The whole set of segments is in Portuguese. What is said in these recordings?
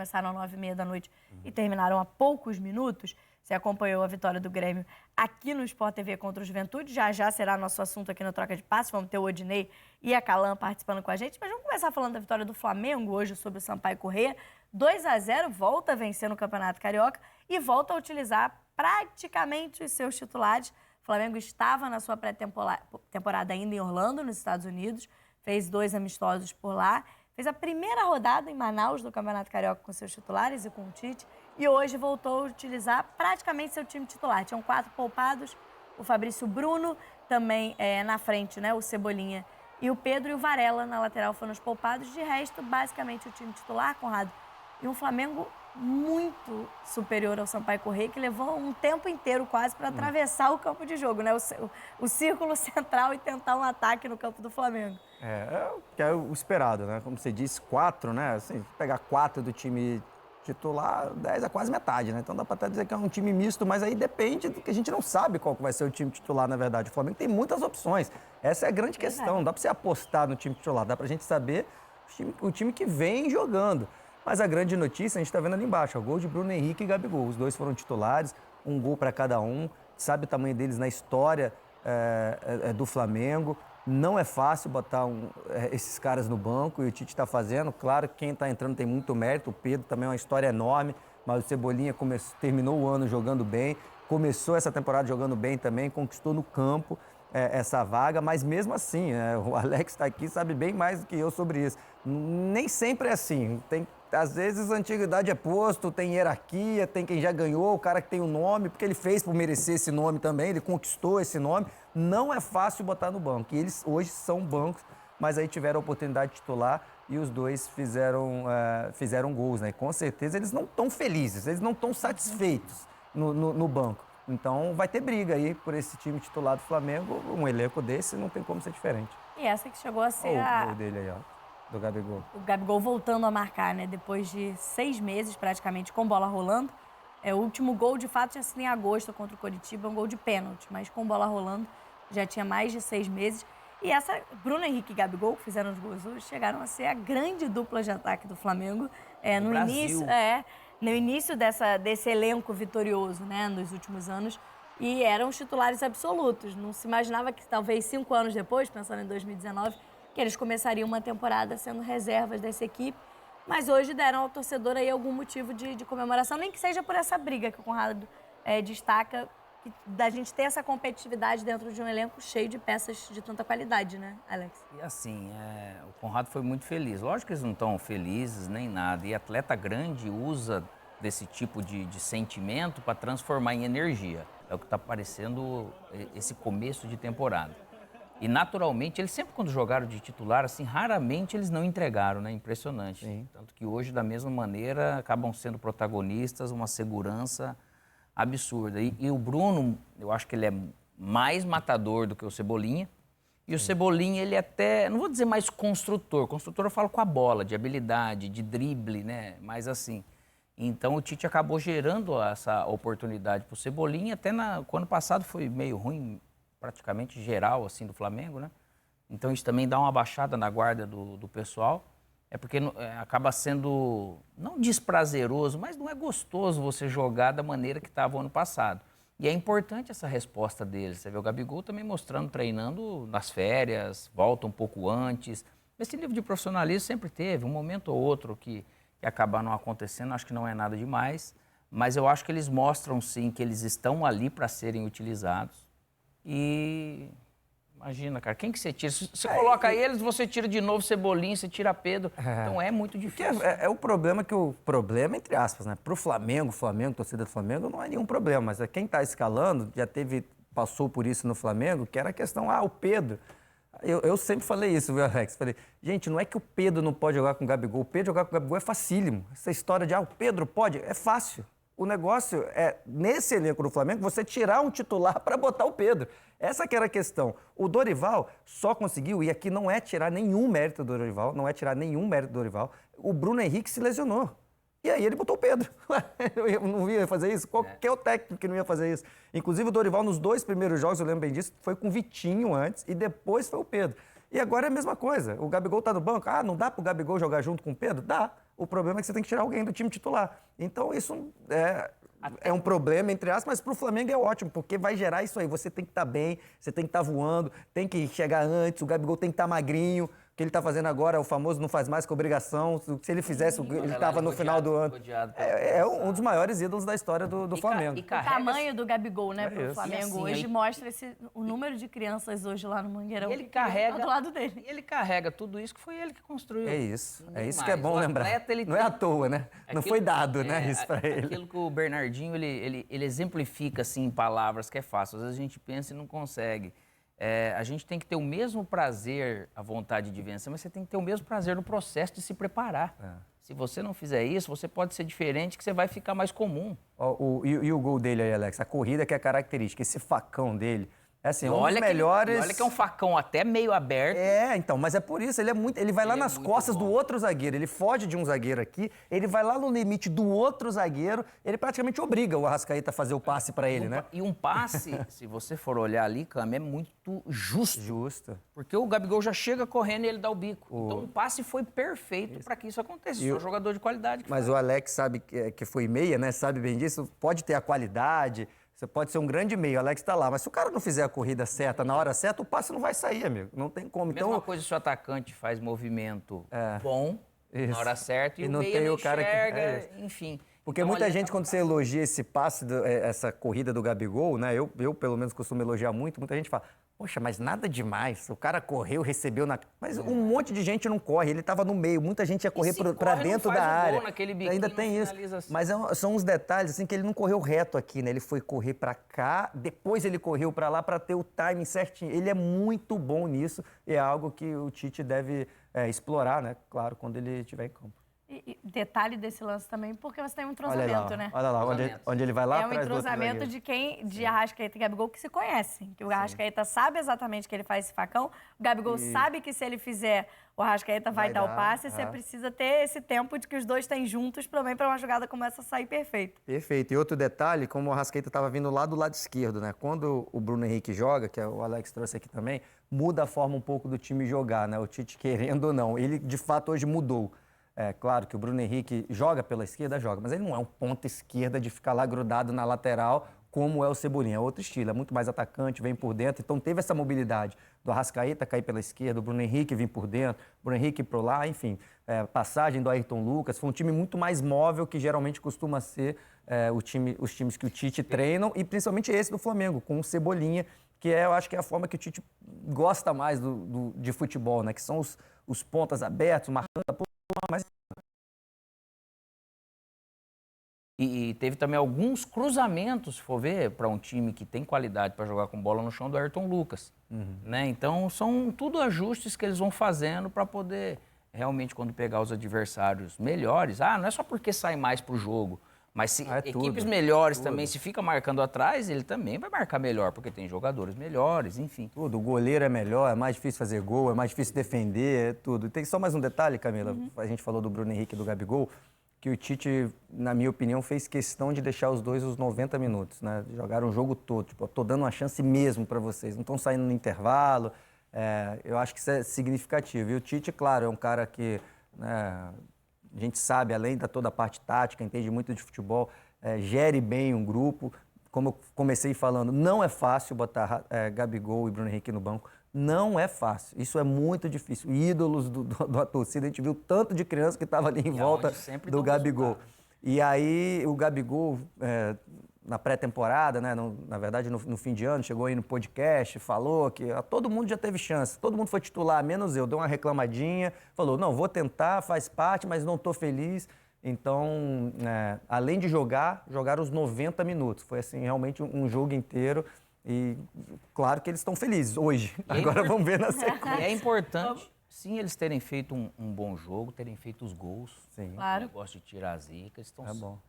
começaram às 9h30 da noite e terminaram há poucos minutos. Você acompanhou a vitória do Grêmio aqui no Sport TV contra o Juventude. Já já será nosso assunto aqui no Troca de Passes. Vamos ter o Odinei e a Calan participando com a gente. Mas vamos começar falando da vitória do Flamengo hoje sobre o Sampaio Corrêa. 2-0, volta a vencer no Campeonato Carioca e volta a utilizar praticamente os seus titulares. O Flamengo estava na sua pré-temporada ainda em Orlando, nos Estados Unidos. Fez 2 amistosos por lá. Fez a primeira rodada em Manaus do Campeonato Carioca com seus titulares e com o Tite. E hoje voltou a utilizar praticamente seu time titular. Tinham 4 poupados, o Fabrício Bruno, também na frente, né, o Cebolinha e o Pedro, e o Varela na lateral foram os poupados. De resto, basicamente o time titular, Conrado. E um Flamengo muito superior ao Sampaio Corrêa, que levou um tempo inteiro quase para atravessar o campo de jogo, né? O círculo central e tentar um ataque no campo do Flamengo. Que é o esperado, né? Como você disse, 4, né? Assim, pegar 4 do time titular, 10 é quase metade, né? Então dá para até dizer que é um time misto, mas aí depende do que a gente não sabe qual que vai ser o time titular, na verdade. O Flamengo tem muitas opções. Essa é a grande questão. Não dá para você apostar no time titular, dá para a gente saber o time que vem jogando. Mas a grande notícia, a gente está vendo ali embaixo, o gol de Bruno Henrique e Gabigol. Os dois foram titulares, um gol para cada um. Sabe o tamanho deles na história do Flamengo. Não é fácil botar esses caras no banco e o Tite está fazendo. Claro que quem está entrando tem muito mérito. O Pedro também é uma história enorme, mas o Cebolinha terminou o ano jogando bem, começou essa temporada jogando bem também, conquistou no campo essa vaga, mas mesmo assim, o Alex está aqui, sabe bem mais do que eu sobre isso. Nem sempre é assim. Às vezes a antiguidade é posto, tem hierarquia, tem quem já ganhou, o cara que tem o nome, porque ele fez por merecer esse nome também, ele conquistou esse nome. Não é fácil botar no banco. E eles hoje são bancos, mas aí tiveram a oportunidade de titular e os dois fizeram gols, né? E com certeza eles não estão felizes, eles não estão satisfeitos no banco. Então vai ter briga aí por esse time titular do Flamengo. Um elenco desse não tem como ser diferente. E essa que chegou a ser o gol dele aí, ó. Do Gabigol. O Gabigol voltando a marcar, né? Depois de 6 meses, praticamente, com bola rolando. O último gol, de fato, tinha sido em agosto contra o Coritiba, um gol de pênalti. Mas com bola rolando, já tinha mais de 6 meses. E essa, Bruno Henrique e Gabigol, que fizeram os gols hoje, chegaram a ser a grande dupla de ataque do Flamengo. No início desse elenco vitorioso, né? Nos últimos anos. E eram os titulares absolutos. Não se imaginava que talvez 5 anos depois, pensando em 2019... que eles começariam uma temporada sendo reservas dessa equipe, mas hoje deram ao torcedor aí algum motivo de comemoração, nem que seja por essa briga que o Conrado destaca, da gente ter essa competitividade dentro de um elenco cheio de peças de tanta qualidade, né, Alex? E assim, o Conrado foi muito feliz. Lógico que eles não estão felizes nem nada, e atleta grande usa desse tipo de sentimento para transformar em energia. É o que está parecendo esse começo de temporada. E, naturalmente, eles sempre, quando jogaram de titular, assim, raramente eles não entregaram, né? Impressionante. Sim. Tanto que hoje, da mesma maneira, acabam sendo protagonistas, uma segurança absurda. E o Bruno, eu acho que ele é mais matador do que o Cebolinha. E o Cebolinha, ele até, não vou dizer mais construtor. Construtor eu falo com a bola, de habilidade, de drible, né? Mas assim, então o Tite acabou gerando essa oportunidade para o Cebolinha. Até o ano passado foi meio ruim, praticamente geral, assim, do Flamengo, né? Então isso também dá uma baixada na guarda do pessoal. É porque acaba sendo, não desprazeroso, mas não é gostoso você jogar da maneira que estava o ano passado. E é importante essa resposta deles. Você vê o Gabigol também mostrando, treinando nas férias, volta um pouco antes. Esse nível de profissionalismo sempre teve, um momento ou outro que acabar não acontecendo, acho que não é nada demais. Mas eu acho que eles mostram, sim, que eles estão ali para serem utilizados. E imagina, cara, quem que você tira? Se você coloca eles, você tira de novo Cebolinha, você tira Pedro. Então é muito difícil. É o problema problema, entre aspas, né? Pro Flamengo, torcida do Flamengo, não é nenhum problema. Mas quem está escalando, passou por isso no Flamengo, que era a questão, o Pedro. Eu sempre falei isso, viu, Alex? Falei, gente, não é que o Pedro não pode jogar com o Gabigol. O Pedro jogar com o Gabigol é facílimo. Essa história de, o Pedro pode, é fácil. O negócio é, nesse elenco do Flamengo, você tirar um titular para botar o Pedro. Essa que era a questão. O Dorival só conseguiu, e aqui não é tirar nenhum mérito do Dorival, o Bruno Henrique se lesionou. E aí ele botou o Pedro. Eu não ia fazer isso? Qualquer técnico que não ia fazer isso. Inclusive o Dorival, nos 2 primeiros jogos, eu lembro bem disso, foi com o Vitinho antes e depois foi o Pedro. E agora é a mesma coisa. O Gabigol tá no banco. Não dá pro Gabigol jogar junto com o Pedro? Dá. o problema é que você tem que tirar alguém do time titular. Então, isso é um problema, entre aspas, mas para o Flamengo é ótimo, porque vai gerar isso aí. Você tem que estar bem, você tem que estar voando, tem que chegar antes, o Gabigol tem que estar magrinho. O que ele está fazendo agora, o famoso não faz mais que obrigação. Se ele fizesse, ele estava no final do ano. É um dos maiores ídolos da história do Flamengo. O tamanho do Gabigol, né, para o Flamengo assim, hoje mostra o número de crianças hoje lá no Mangueirão. E ele carrega do lado dele. E ele carrega tudo isso que foi ele que construiu. É isso. Ninguém É isso mais. que é bom lembrar. Não é à toa, né? Não foi dado, né, isso para ele. Aquilo que o Bernardinho, ele exemplifica, assim, em palavras que é fácil. Às vezes a gente pensa e não consegue. A gente tem que ter o mesmo prazer, a vontade de vencer, mas você tem que ter o mesmo prazer no processo de se preparar. Se você não fizer isso, você pode ser diferente, que você vai ficar mais comum. E o gol dele aí, Alex? A corrida que é característica, esse facão dele. É assim, um dos melhores... Olha que é um facão até meio aberto. Então, mas é por isso, ele vai lá nas costas do outro zagueiro, ele foge de um zagueiro aqui, ele vai lá no limite do outro zagueiro, ele praticamente obriga o Arrascaeta a fazer o passe para ele, né? E um passe, se você for olhar ali, Cami, é muito justo. Justo. Porque o Gabigol já chega correndo e ele dá o bico. Então o passe foi perfeito para que isso aconteça. É um jogador de qualidade. Mas o Alex sabe que foi meia, né? Sabe bem disso, pode ter a qualidade... Você pode ser um grande meio, o Alex está lá, mas se o cara não fizer a corrida certa, na hora certa, o passe não vai sair, amigo. Não tem como. Mesma coisa se o atacante faz movimento bom, na hora certa, e o meia não enxerga, enfim. Porque então, muita gente, quando você elogia esse passe, essa corrida do Gabigol, né? Eu, pelo menos, costumo elogiar muito. Muita gente fala, poxa, mas nada demais. O cara correu, recebeu na... Mas um monte de gente não corre. Ele estava no meio. Muita gente ia correr para dentro da área. Ainda tem isso. Mas são uns detalhes, assim, que ele não correu reto aqui, né? Ele foi correr para cá, depois ele correu para lá para ter o timing certinho. Ele é muito bom nisso e é algo que o Tite deve explorar, né? Claro, quando ele estiver em campo. E detalhe desse lance também, porque você tem um entrosamento, né? Olha lá, onde ele vai lá atrás do outro entrosamento zagueiro. de Arrascaeta e Gabigol que se conhecem. Que o Arrascaeta sabe exatamente que ele faz esse facão, o Gabigol sabe que se ele fizer, o Arrascaeta vai dar o passe, e você precisa ter esse tempo de que os dois têm juntos também para uma jogada começa a sair perfeito. Perfeito. E outro detalhe, como o Arrascaeta estava vindo lá do lado esquerdo, né? Quando o Bruno Henrique joga, que o Alex trouxe aqui também, muda a forma um pouco do time jogar, né? O Tite querendo ou não. Ele, de fato, hoje mudou. É claro que o Bruno Henrique joga pela esquerda, mas ele não é um ponta esquerda de ficar lá grudado na lateral, como é o Cebolinha. É outro estilo, é muito mais atacante, vem por dentro. Então teve essa mobilidade do Arrascaeta cair pela esquerda, o Bruno Henrique vir por dentro, o Bruno Henrique pro lá, enfim. Passagem do Ayrton Lucas. Foi um time muito mais móvel que geralmente costuma ser os times que o Tite treinam, e principalmente esse do Flamengo, com o Cebolinha, que eu acho que é a forma que o Tite gosta mais de futebol, né? Que são os pontas abertos, marcando a mas... E teve também alguns cruzamentos, se for ver, para um time que tem qualidade para jogar com bola no chão, do Ayrton Lucas. Né? Então, são tudo ajustes que eles vão fazendo para poder, realmente, quando pegar os adversários melhores... não é só porque sai mais para o jogo, mas se equipes melhores também, se fica marcando atrás, ele também vai marcar melhor, porque tem jogadores melhores, enfim. Tudo, o goleiro é melhor, é mais difícil fazer gol, é mais difícil defender, é tudo. Tem só mais um detalhe, Camila, a gente falou do Bruno Henrique e do Gabigol, que o Tite, na minha opinião, fez questão de deixar os dois os 90 minutos, né? Jogaram o jogo todo, tipo, tô dando uma chance mesmo para vocês, não estão saindo no intervalo, eu acho que isso é significativo. E o Tite, claro, é um cara que... a gente sabe, além da toda a parte tática, entende muito de futebol, gere bem um grupo. Como eu comecei falando, não é fácil botar Gabigol e Bruno Henrique no banco. Não é fácil. Isso é muito difícil. Ídolos da torcida, a gente viu tanto de criança que estava ali em volta do Gabigol. E aí, o Gabigol, na pré-temporada, né, na verdade, no fim de ano, chegou aí no podcast, falou que todo mundo já teve chance, todo mundo foi titular, menos eu. Deu uma reclamadinha, falou, não, vou tentar, faz parte, mas não estou feliz. Então, além de jogar os 90 minutos. Foi, assim, realmente um jogo inteiro. E claro que eles estão felizes hoje. Agora vamos ver na sequência. E é importante, sim, eles terem feito um bom jogo, terem feito os gols. Sim. Claro. O negócio de tirar a zica, eles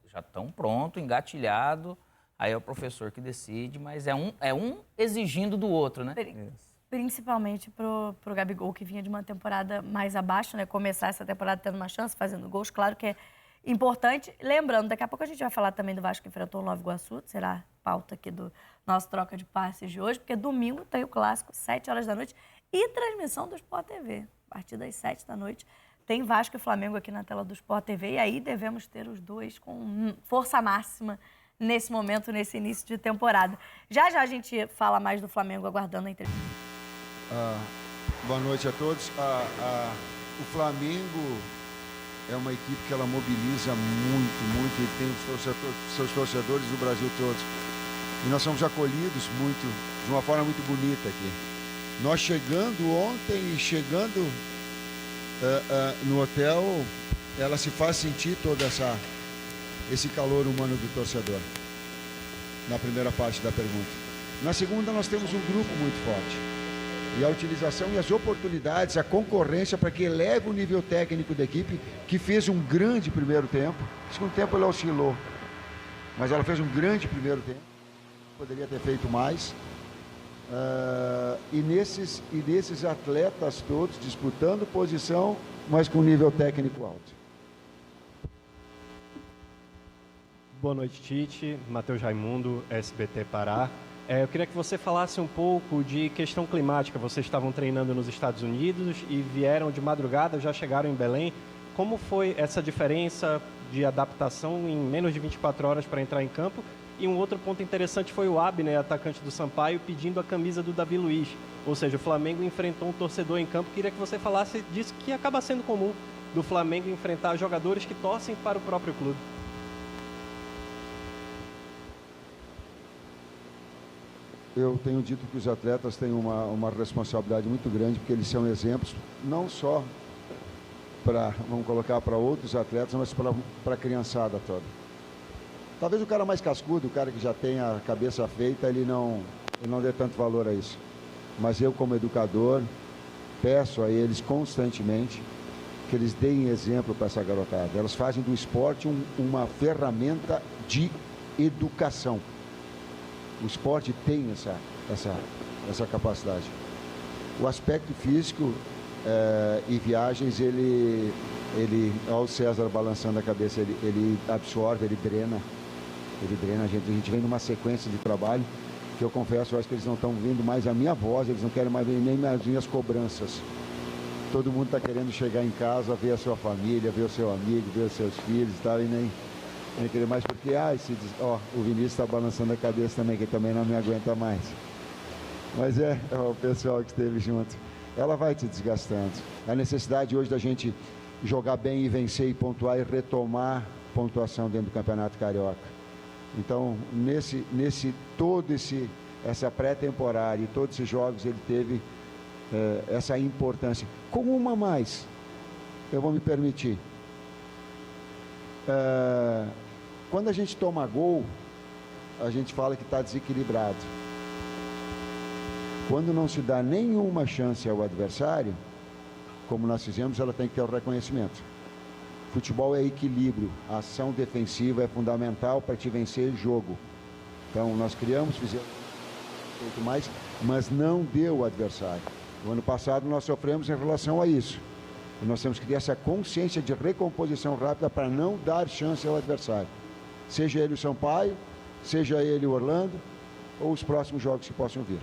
já estão prontos, engatilhado. Aí é o professor que decide, mas é um exigindo do outro, né? Principalmente pro Gabigol, que vinha de uma temporada mais abaixo, né? Começar essa temporada tendo uma chance, fazendo gols. Claro que é importante. Lembrando, daqui a pouco a gente vai falar também do Vasco que enfrentou o Nova Iguaçu, será pauta aqui do nosso troca de passes de hoje, porque domingo tem o clássico, 7 horas da noite, e transmissão do Sport TV. A partir das 7 da noite tem Vasco e Flamengo aqui na tela do Sport TV, e aí devemos ter os dois com força máxima nesse momento, nesse início de temporada. Já a gente fala mais do Flamengo, aguardando a entrevista. Boa noite a todos. O Flamengo é uma equipe que ela mobiliza muito, e tem os seus torcedores do Brasil todos. E nós somos acolhidos de uma forma muito bonita aqui. Nós chegando ontem e chegando no hotel, ela se faz sentir todo esse calor humano do torcedor, na primeira parte da pergunta. Na segunda, nós temos um grupo muito forte. E a utilização e as oportunidades, a concorrência para que eleve o nível técnico da equipe, que fez um grande primeiro tempo. No segundo tempo ela oscilou, mas ela fez um grande primeiro tempo. Poderia ter feito mais. E nesses atletas todos disputando posição, mas com nível técnico alto. Boa noite, Tite. Matheus Raimundo, SBT Pará. Eu queria que você falasse um pouco de questão climática. Vocês estavam treinando nos Estados Unidos e vieram de madrugada, já chegaram em Belém. Como foi essa diferença de adaptação em menos de 24 horas para entrar em campo? E um outro ponto interessante foi o Abner, atacante do Sampaio, pedindo a camisa do Davi Luiz. Ou seja, o Flamengo enfrentou um torcedor em campo. Queria que você falasse disso, que acaba sendo comum do Flamengo enfrentar jogadores que torcem para o próprio clube. Eu tenho dito que os atletas têm uma responsabilidade muito grande, porque eles são exemplos, não só vamos colocar, para outros atletas, mas para a criançada toda. Talvez o cara mais cascudo, o cara que já tem a cabeça feita, ele não dê tanto valor a isso. Mas eu, como educador, peço a eles constantemente que eles deem exemplo para essa garotada. Elas fazem do esporte uma ferramenta de educação. O esporte tem essa capacidade. O aspecto físico e viagens, olha o César balançando a cabeça, ele absorve, ele drena. A gente vem numa sequência de trabalho que eu confesso, eu acho que eles não estão vendo mais a minha voz, eles não querem mais ver nem as minhas cobranças. Todo mundo está querendo chegar em casa, ver a sua família, ver o seu amigo, ver os seus filhos e tal, e nem querer mais, porque o Vinícius está balançando a cabeça também, que também não me aguenta mais. Mas é o pessoal que esteve junto. Ela vai te desgastando. A necessidade hoje da gente jogar bem e vencer e pontuar e retomar pontuação dentro do Campeonato Carioca. Então, essa pré-temporada e todos esses jogos, ele teve essa importância. Com uma a mais, eu vou me permitir. Quando a gente toma gol, a gente fala que está desequilibrado. Quando não se dá nenhuma chance ao adversário, como nós fizemos, ela tem que ter o reconhecimento. Futebol é equilíbrio, a ação defensiva é fundamental para te vencer jogo. Então, nós criamos, fizemos muito mais, mas não deu o adversário. No ano passado, nós sofremos em relação a isso. E nós temos que ter essa consciência de recomposição rápida para não dar chance ao adversário. Seja ele o Sampaio, seja ele o Orlando, ou os próximos jogos que possam vir.